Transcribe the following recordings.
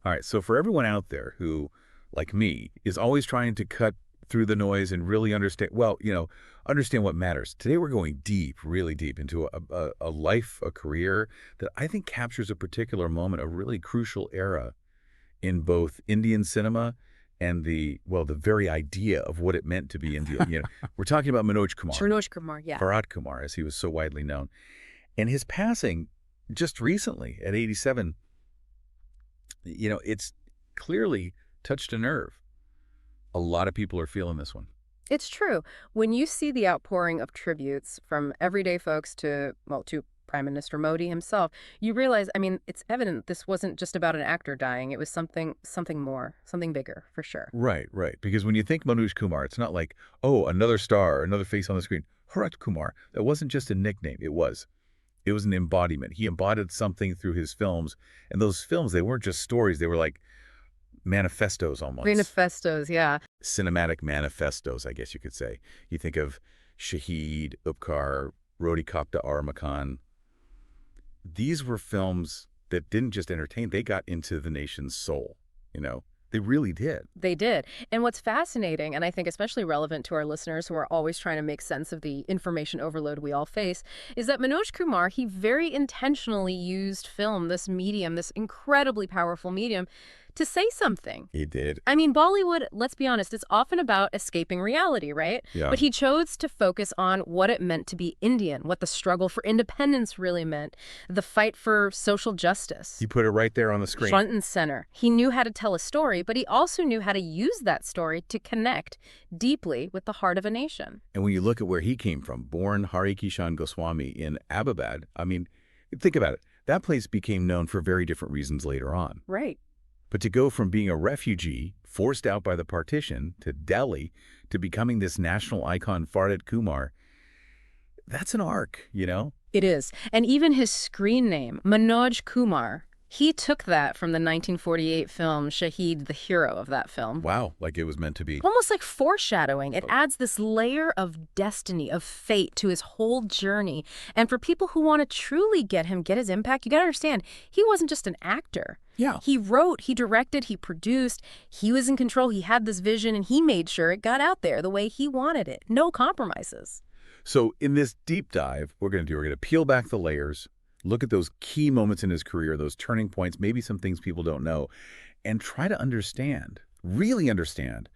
All right, so for everyone out there who, like me, is always trying to cut through the noise and really understand, well, understand what matters. Today we're going deep, really deep into a life, a career that I think captures a particular moment, a really crucial era in both Indian cinema and the very idea of what it meant to be India. We're talking about Manoj Kumar, Manoj Kumar, yeah. Bharat Kumar, as he was so widely known. And his passing just recently at 87, it's clearly touched a nerve. A lot of people are feeling this one. It's true. When you see the outpouring of tributes from everyday folks to, well, to Prime Minister Modi himself, you realize, I mean, it's evident this wasn't just about an actor dying. It was something more, something bigger, for sure. Right, right. Because when you think Manoj Kumar, it's not like, oh, another star, another face on the screen. Bharat Kumar, that wasn't just a nickname. It was. It was an embodiment. He embodied something through his films. And those films, they weren't just stories. They were like manifestos almost. Manifestos, yeah. Cinematic manifestos, I guess you could say. You think of Shaheed, Upkar, Roti Kapda Aur Makaan. These were films that didn't just entertain, they got into the nation's soul. They really did. They did. And what's fascinating, and I think especially relevant to our listeners who are always trying to make sense of the information overload we all face, is that Manoj Kumar, he very intentionally used film, this medium, this incredibly powerful medium, to say something. He did. I mean, Bollywood, let's be honest, it's often about escaping reality, right? Yeah. But he chose to focus on what it meant to be Indian, what the struggle for independence really meant, the fight for social justice. He put it right there on the screen. Front and center. He knew how to tell a story, but he also knew how to use that story to connect deeply with the heart of a nation. And when you look at where he came from, born Hari Kishan Goswami in Abbottabad, I mean, think about it. That place became known for very different reasons later on. Right. But to go from being a refugee, forced out by the partition, to Delhi, to becoming this national icon, Bharat Kumar, that's an arc. It is. And even his screen name, Manoj Kumar, he took that from the 1948 film Shaheed, the hero of that film. Wow, like it was meant to be. Almost like foreshadowing. It adds this layer of destiny, of fate to his whole journey. And for people who want to truly get his impact, you got to understand, he wasn't just an actor. Yeah. He wrote, he directed, he produced, he was in control, he had this vision, and he made sure it got out there the way he wanted it. No compromises. So in this deep dive, we're going to peel back the layers, look at those key moments in his career, those turning points, maybe some things people don't know, and try to understand, really understand,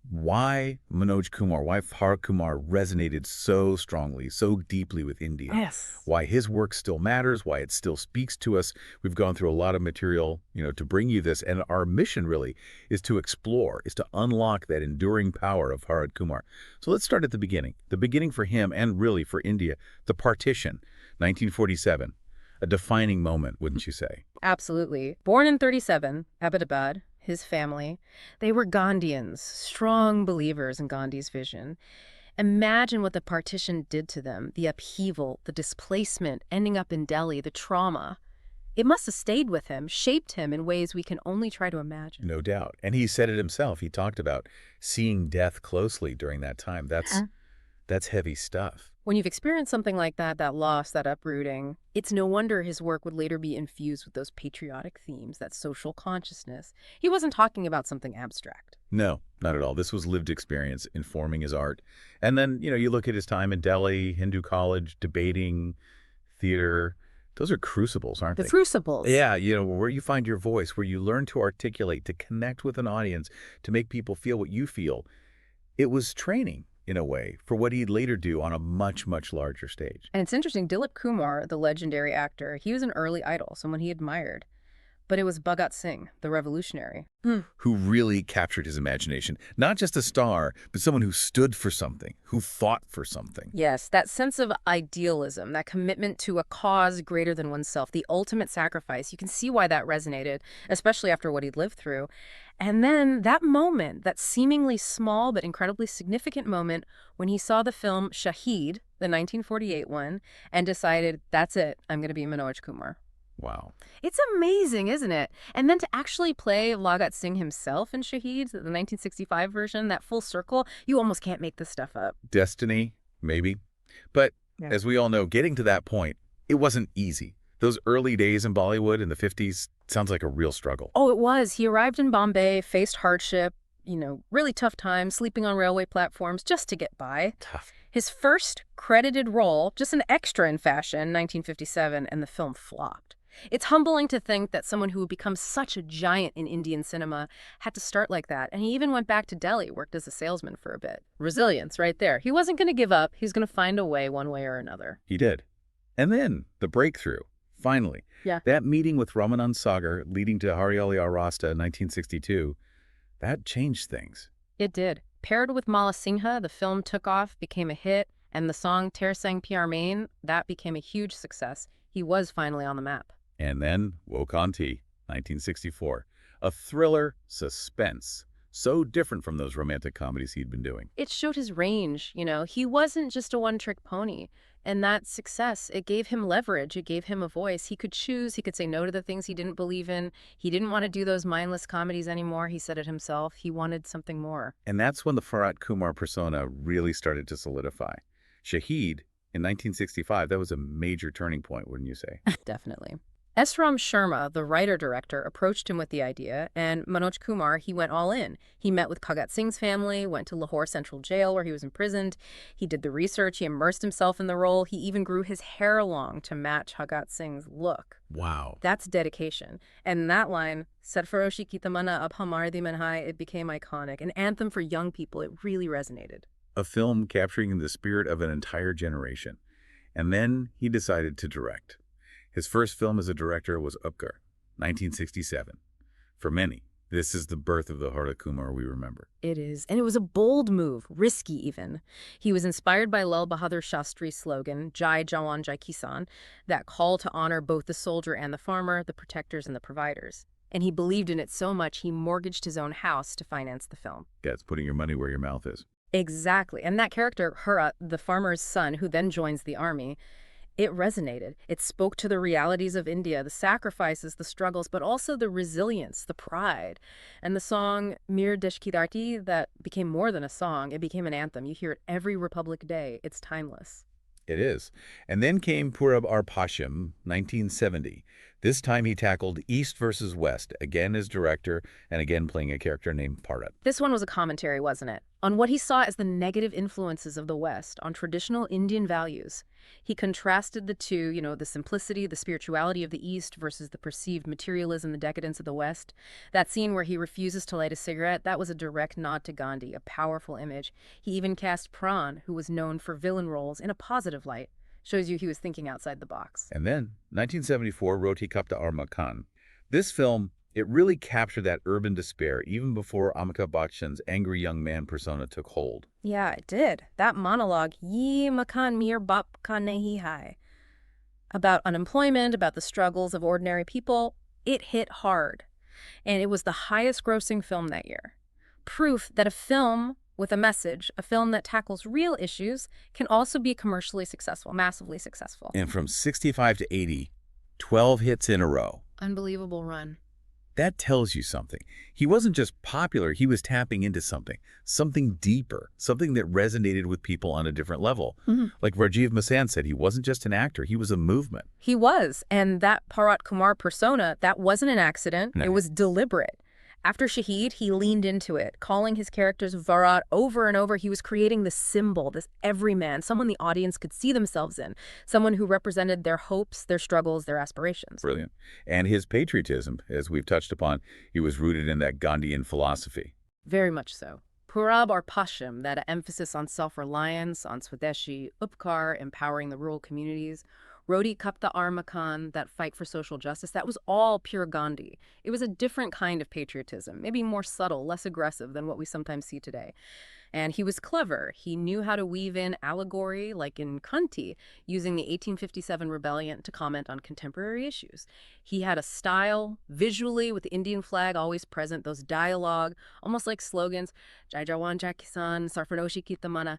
why Manoj Kumar, why Bharat Kumar resonated so strongly, so deeply with India. Yes. Why his work still matters, why it still speaks to us. We've gone through a lot of material, to bring you this. And our mission really is to explore, is to unlock that enduring power of Bharat Kumar. So let's start at the beginning for him and really for India, the partition, 1947. A defining moment, wouldn't you say? Absolutely. Born in 37, Abbottabad, his family, they were Gandhians, strong believers in Gandhi's vision. Imagine what the partition did to them, the upheaval, the displacement, ending up in Delhi, the trauma. It must have stayed with him, shaped him in ways we can only try to imagine. No doubt. And he said it himself. He talked about seeing death closely during that time. That's heavy stuff. When you've experienced something like that loss, that uprooting, it's no wonder his work would later be infused with those patriotic themes, that social consciousness. He wasn't talking about something abstract. No, not at all. This was lived experience informing his art. And then, you look at his time in Delhi, Hindu college, debating, theater. Those are crucibles, aren't they? The crucibles. Yeah, where you find your voice, where you learn to articulate, to connect with an audience, to make people feel what you feel. It was training, in a way, for what he'd later do on a much, much larger stage. And it's interesting, Dilip Kumar, the legendary actor, he was an early idol, someone he admired. But it was Bhagat Singh, the revolutionary. Who really captured his imagination. Not just a star, but someone who stood for something, who fought for something. Yes, that sense of idealism, that commitment to a cause greater than oneself, the ultimate sacrifice. You can see why that resonated, especially after what he'd lived through. And then that moment, that seemingly small but incredibly significant moment when he saw the film Shaheed, the 1948 one, and decided, that's it, I'm going to be Manoj Kumar. Wow. It's amazing, isn't it? And then to actually play Bhagat Singh himself in Shaheed, the 1965 version, that full circle, you almost can't make this stuff up. Destiny, maybe. But as we all know, getting to that point, it wasn't easy. Those early days in Bollywood in the 50s sounds like a real struggle. Oh, it was. He arrived in Bombay, faced hardship, really tough times, sleeping on railway platforms just to get by. Tough. His first credited role, just an extra in fashion, 1957, and the film flopped. It's humbling to think that someone who had become such a giant in Indian cinema had to start like that. And he even went back to Delhi, worked as a salesman for a bit. Resilience right there. He wasn't going to give up. He's going to find a way one way or another. He did. And then the breakthrough, finally. Yeah. That meeting with Ramanand Sagar leading to Hariali Arasta in 1962, that changed things. It did. Paired with Mala Singha, the film took off, became a hit, and the song Ter Sang Pyar Main, that became a huge success. He was finally on the map. And then Wo Kanti, 1964. A thriller suspense. So different from those romantic comedies he'd been doing. It showed his range, He wasn't just a one-trick pony. And that success, it gave him leverage. It gave him a voice. He could choose. He could say no to the things he didn't believe in. He didn't want to do those mindless comedies anymore. He said it himself. He wanted something more. And that's when the Bharat Kumar persona really started to solidify. Shaheed, in 1965, that was a major turning point, wouldn't you say? Definitely. S. Ram Sharma, the writer-director, approached him with the idea, and Manoj Kumar, he went all in. He met with Bhagat Singh's family, went to Lahore Central Jail where he was imprisoned. He did the research, he immersed himself in the role. He even grew his hair long to match Bhagat Singh's look. Wow. That's dedication. And that line, Sarfaroshi ki tamanna ab hamare diman hai, it became iconic. An anthem for young people. It really resonated. A film capturing the spirit of an entire generation. And then he decided to direct. His first film as a director was Upkar, 1967. For many, this is the birth of the Bharat Kumar we remember. It is. And it was a bold move, risky even. He was inspired by Lal Bahadur Shastri's slogan, Jai Jawan Jai Kisan, that call to honor both the soldier and the farmer, the protectors and the providers. And he believed in it so much he mortgaged his own house to finance the film. Yeah, it's putting your money where your mouth is. Exactly. And that character, Hurat, the farmer's son, who then joins the army, it resonated. It spoke to the realities of India, the sacrifices, the struggles, but also the resilience, the pride. And the song Mir Desh Ki Dharti, that became more than a song, it became an anthem. You hear it every Republic Day. It's timeless. It is. And then came Purab Aur Pashim, 1970. This time he tackled East versus West, again as director, and again playing a character named Bharat. This one was a commentary, wasn't it? On what he saw as the negative influences of the West on traditional Indian values. He contrasted the two, the simplicity, the spirituality of the East versus the perceived materialism, the decadence of the West. That scene where he refuses to light a cigarette, that was a direct nod to Gandhi, a powerful image. He even cast Pran, who was known for villain roles, in a positive light. Shows you he was thinking outside the box. And then, 1974, Roti Kapda Aur Makaan. This film, it really captured that urban despair even before Amitabh Bachchan's angry young man persona took hold. Yeah, it did. That monologue, Ye makan mir bap ka nahi hai, about unemployment, about the struggles of ordinary people, it hit hard. And it was the highest grossing film that year. Proof that a film with a message, a film that tackles real issues, can also be commercially successful, massively successful. And from 65 to 80, 12 hits in a row. Unbelievable run. That tells you something. He wasn't just popular, he was tapping into something deeper, something that resonated with people on a different level. Like Rajiv Masan said, he wasn't just an actor, he was a movement. He was, and that Bharat Kumar persona, that wasn't an accident, No. It was deliberate. After Shaheed, he leaned into it, calling his characters Bharat over and over. He was creating this symbol, this everyman, someone the audience could see themselves in, someone who represented their hopes, their struggles, their aspirations. Brilliant. And his patriotism, as we've touched upon, he was rooted in that Gandhian philosophy. Very much so. Purab Aur Pashim, that emphasis on self-reliance, on Swadeshi, Upkar, empowering the rural communities, Roti Kapda Aur Makaan, that fight for social justice, that was all pure Gandhi. It was a different kind of patriotism, maybe more subtle, less aggressive than what we sometimes see today. And he was clever. He knew how to weave in allegory, like in Kanti, using the 1857 rebellion to comment on contemporary issues. He had a style, visually, with the Indian flag always present, those dialogue, almost like slogans, Jai Jawan Jai Kisan, Sarfaroshi ki tamanna.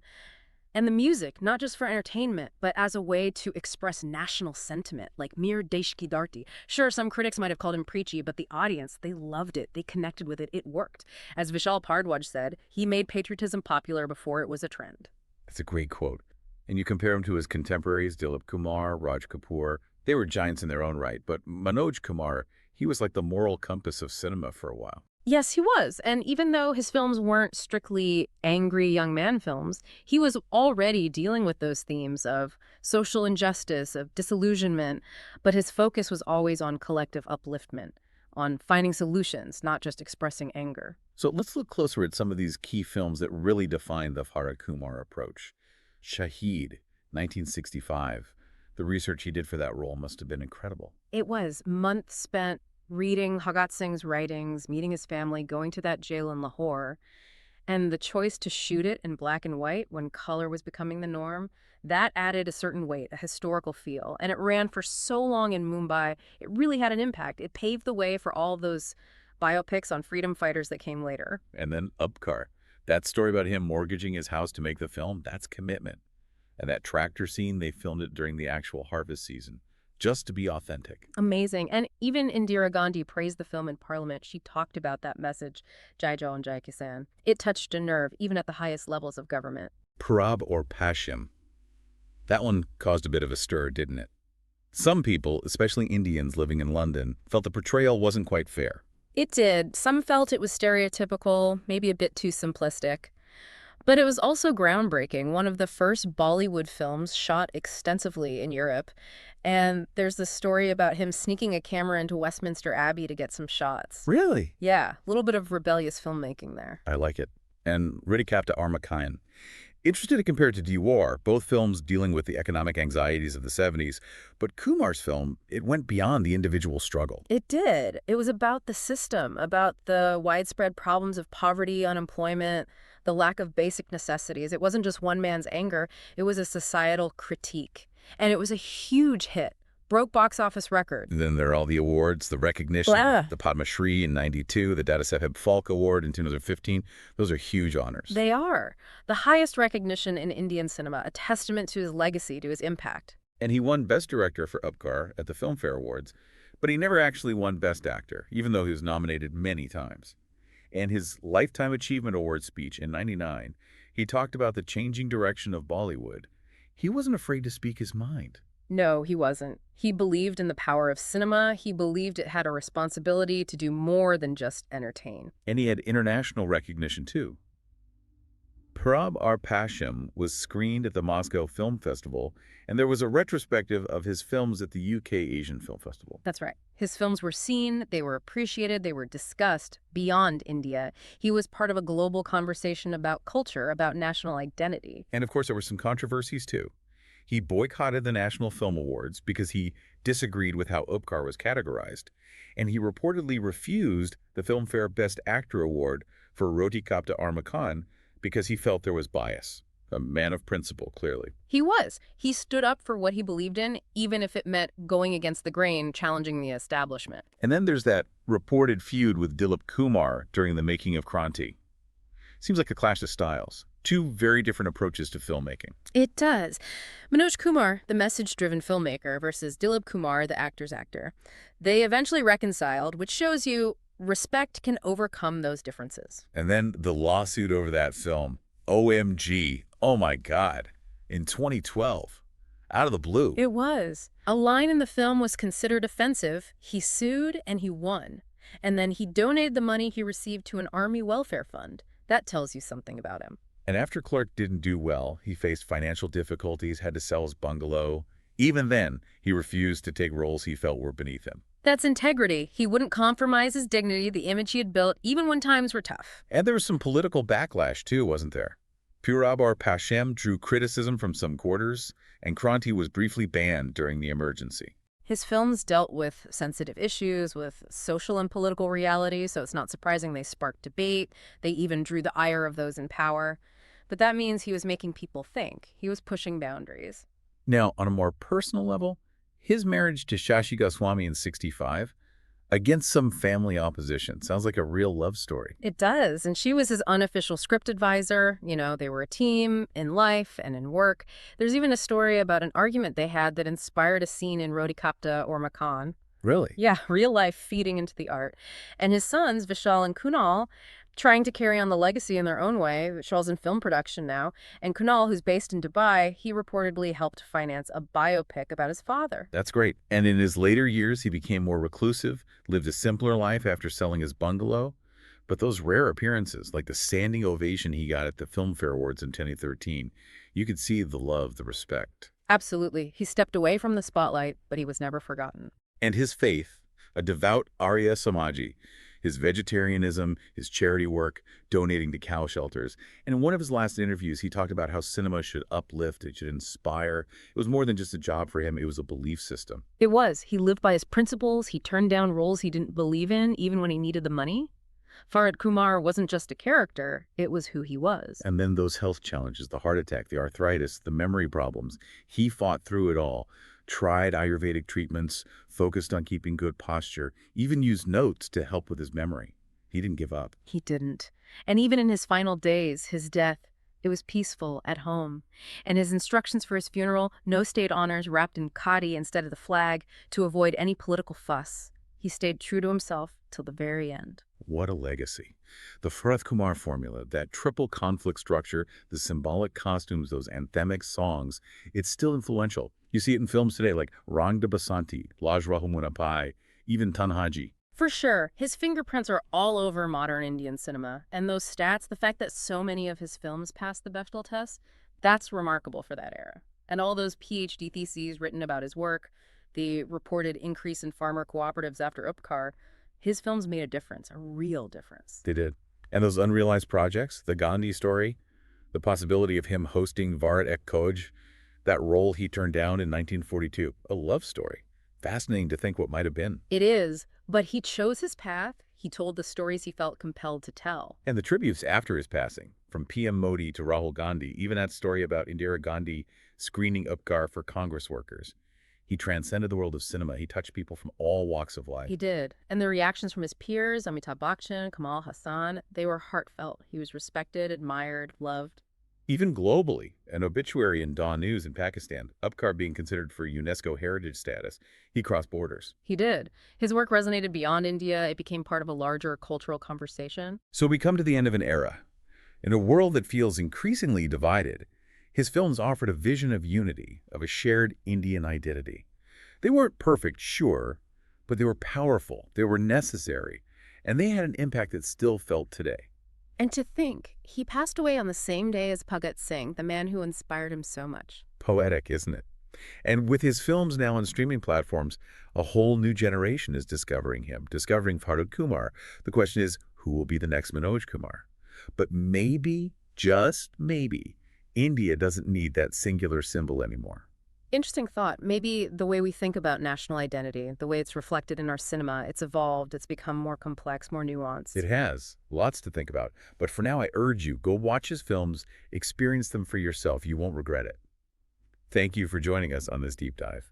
And the music, not just for entertainment, but as a way to express national sentiment, like Mir Desh Ki Dharti. Sure, some critics might have called him preachy, but the audience, they loved it. They connected with it. It worked. As Vishal Bhardwaj said, he made patriotism popular before it was a trend. That's a great quote. And you compare him to his contemporaries, Dilip Kumar, Raj Kapoor, They were giants in their own right, but Manoj Kumar, he was like the moral compass of cinema for a while. Yes, he was. And even though his films weren't strictly angry young man films, he was already dealing with those themes of social injustice, of disillusionment, but his focus was always on collective upliftment, on finding solutions, not just expressing anger. So let's look closer at some of these key films that really define the Bharat Kumar approach. Shaheed, 1965. The research he did for that role must have been incredible. It was months spent reading Bhagat Singh's writings, meeting his family, going to that jail in Lahore, and the choice to shoot it in black and white when color was becoming the norm, that added a certain weight, a historical feel. And it ran for so long in Mumbai, it really had an impact. It paved the way for all those biopics on freedom fighters that came later. And then Upkar. That story about him mortgaging his house to make the film, that's commitment. And that tractor scene, they filmed it during the actual harvest season, just to be authentic. Amazing. And even Indira Gandhi praised the film in Parliament. She talked about that message, Jai Jawan Jai Kisan. It touched a nerve, even at the highest levels of government. Parab or Pashim. That one caused a bit of a stir, didn't it? Some people, especially Indians living in London, felt the portrayal wasn't quite fair. It did. Some felt it was stereotypical, maybe a bit too simplistic. But it was also groundbreaking, one of the first Bollywood films shot extensively in Europe. And there's this story about him sneaking a camera into Westminster Abbey to get some shots. Really? Yeah, a little bit of rebellious filmmaking there. I like it. And Roti Kapda Aur Makaan. Interested to compare it to Diwar, both films dealing with the economic anxieties of the 70s, but Kumar's film, it went beyond the individual struggle. It did. It was about the system, about the widespread problems of poverty, unemployment, the lack of basic necessities. It wasn't just one man's anger, it was a societal critique. And it was a huge hit. Broke box office record. And then there are all the awards, the recognition, Blah. the Padma Shri in '92, the Dadasaheb Phalke Award in 2015. Those are huge honors. They are. The highest recognition in Indian cinema, a testament to his legacy, to his impact. And he won Best Director for Upkar at the Filmfare Awards, but he never actually won Best Actor, even though he was nominated many times. And his Lifetime Achievement Award speech in '99, he talked about the changing direction of Bollywood. He wasn't afraid to speak his mind. No, he wasn't. He believed in the power of cinema. He believed it had a responsibility to do more than just entertain. And he had international recognition, too. Parab Ar Pashim was screened at the Moscow Film Festival, and there was a retrospective of his films at the UK Asian Film Festival. That's right. His films were seen, they were appreciated, they were discussed beyond India. He was part of a global conversation about culture, about national identity. And of course, there were some controversies, too. He boycotted the National Film Awards because he disagreed with how Upkar was categorized, and he reportedly refused the Filmfare Best Actor Award for Roti Kapda Aur Makaan because he felt there was bias. A man of principle, clearly. He was. He stood up for what he believed in, even if it meant going against the grain, challenging the establishment. And then there's that reported feud with Dilip Kumar during the making of Kranti. Seems like a clash of styles. Two very different approaches to filmmaking. It does. Manoj Kumar, the message-driven filmmaker, versus Dilip Kumar, the actor's actor. They eventually reconciled, which shows you respect can overcome those differences. And then the lawsuit over that film. OMG. Oh my God. In 2012. Out of the blue. It was. A line in the film was considered offensive. He sued and he won. And then he donated the money he received to an army welfare fund. That tells you something about him. And after Clark didn't do well, he faced financial difficulties, had to sell his bungalow. Even then, he refused to take roles he felt were beneath him. That's integrity. He wouldn't compromise his dignity, the image he had built, even when times were tough. And there was some political backlash, too, wasn't there? Purab Ar Pashim drew criticism from some quarters, and Kranti was briefly banned during the emergency. His films dealt with sensitive issues, with social and political realities, so it's not surprising they sparked debate. They even drew the ire of those in power. But that means he was making people think. He was pushing boundaries. Now, on a more personal level, his marriage to Shashi Goswami in '65, against some family opposition, sounds like a real love story. It does, and she was his unofficial script advisor. You know, they were a team in life and in work. There's even a story about an argument they had that inspired a scene in Roti Kapda Aur Makaan. Really? Yeah, real life feeding into the art. And his sons, Vishal and Kunal, trying to carry on the legacy in their own way. Shaw's in film production now. And Kunal, who's based in Dubai, he reportedly helped finance a biopic about his father. That's great. And in his later years, he became more reclusive, lived a simpler life after selling his bungalow. But those rare appearances, like the standing ovation he got at the Filmfare Awards in 2013, you could see the love, the respect. Absolutely. He stepped away from the spotlight, but he was never forgotten. And his faith, a devout Arya Samaji, his vegetarianism, his charity work, donating to cow shelters. And in one of his last interviews, he talked about how cinema should uplift, it should inspire. It was more than just a job for him, it was a belief system. It was. He lived by his principles. He turned down roles he didn't believe in, even when he needed the money. Bharat Kumar wasn't just a character, it was who he was. And then those health challenges, the heart attack, the arthritis, the memory problems, he fought through it all. Tried Ayurvedic treatments, focused on keeping good posture, even used notes to help with his memory. He didn't give up. He didn't. And even in his final days, his death, it was peaceful at home. And his instructions for his funeral, no state honors wrapped in khadi instead of the flag to avoid any political fuss. He stayed true to himself till the very end. What a legacy. The Bharat Kumar formula, that triple conflict structure, the symbolic costumes, those anthemic songs, it's still influential. You see it in films today like Rang de Basanti, Laj Rahul Pai, even Tanhaji. For sure, his fingerprints are all over modern Indian cinema. And those stats, the fact that so many of his films passed the Bechdel test, that's remarkable for that era. And all those PhD theses written about his work, the reported increase in farmer cooperatives after Upkar, his films made a difference, a real difference. They did. And those unrealized projects, the Gandhi story, the possibility of him hosting Bharat Ek Khoj, that role he turned down in 1942, a love story. Fascinating to think what might have been. It is, but he chose his path. He told the stories he felt compelled to tell. And the tributes after his passing, from PM Modi to Rahul Gandhi, even that story about Indira Gandhi screening Upkar for Congress workers. He transcended the world of cinema. He touched people from all walks of life. He did. And the reactions from his peers, Amitabh Bachchan, Kamal Hassan, they were heartfelt. He was respected, admired, loved. Even globally, an obituary in Dawn News in Pakistan, Upkar being considered for UNESCO heritage status, he crossed borders. He did. His work resonated beyond India. It became part of a larger cultural conversation. So we come to the end of an era. In a world that feels increasingly divided, his films offered a vision of unity, of a shared Indian identity. They weren't perfect, sure, but they were powerful, they were necessary, and they had an impact that still felt today. And to think, he passed away on the same day as Bhagat Singh, the man who inspired him so much. Poetic, isn't it? And with his films now on streaming platforms, a whole new generation is discovering him, discovering Bharat Kumar. The question is, who will be the next Manoj Kumar? But maybe, just maybe, India doesn't need that singular symbol anymore. Interesting thought. Maybe the way we think about national identity, the way it's reflected in our cinema, it's evolved, it's become more complex, more nuanced. It has. Lots to think about. But for now, I urge you, go watch his films, experience them for yourself. You won't regret it. Thank you for joining us on this deep dive.